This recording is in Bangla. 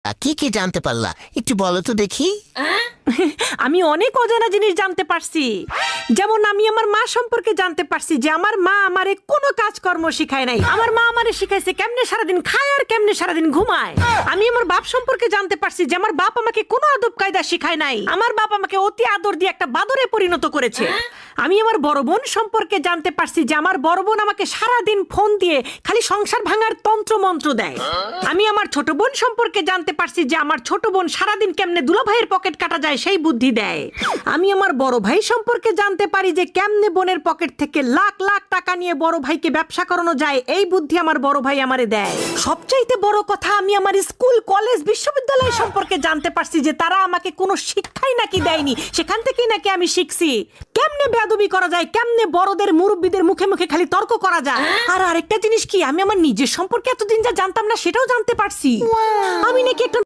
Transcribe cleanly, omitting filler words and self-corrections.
কি কি জানতে পারলা একটু বলো তো দেখি। আমি অনেক অজানা জিনিস জানতে পারছি। যেমন আমি আমার মা সম্পর্কে জানতে পারছি যে আমার মা আমারে কোনো কাজকর্ম শিখায় নাই। আমার মা আমারে শিখাইছে কেমনে সারাদিন খায় আর কেমনে সারাদিন ঘুমায়। আমি আমার বাপ সম্পর্কে জানতে পারছি যে আমার বাপ আমাকে কোনো আদব কায়দা শিখায় নাই। আমার বাপ আমাকে অতি আদর দিয়ে একটা বাদরে পরিণত করেছে। আমি আমার বড় বোন সম্পর্কে জানতে পারছি যে আমার বড় বোন আমাকে সারাদিন ফোন দিয়ে খালি সংসার ভাঙার তন্ত্র মন্ত্র দেয়। আমি আমার ছোট বোন সম্পর্কে জানতে পারছি যে আমার ছোট বোন সারাদিন কেমনে দুলাভাইয়ের পকেট কাটা যায় সেই বুদ্ধি দেয়। আমি আমার বড় ভাই সম্পর্কে জানতে পারি যে কেমনে বোনের পকেট থেকে লাখ লাখ টাকা নিয়ে বড় ভাইকে ব্যবসা করানো যায় এই বুদ্ধি আমার বড় ভাই আমারে দেয়। সবচাইতে বড় কথা আমি আমার স্কুল কলেজ বিশ্ববিদ্যালয় সম্পর্কে জানতে পারছি যে তারা আমাকে কোনো শিক্ষাই নাকি দেয়নি, সেখান থেকেই নাকি আমি শিখছি কেমনে বেয়াদবি করা যায়, কেমনে বড়দের মুরব্বীদের মুখে মুখে খালি তর্ক করা যায়। আর আরেকটা জিনিস কি, আমি আমার নিজের সম্পর্কে এতদিন যা জানতাম না সেটাও জানতে পারছি। আমি নাকি একটা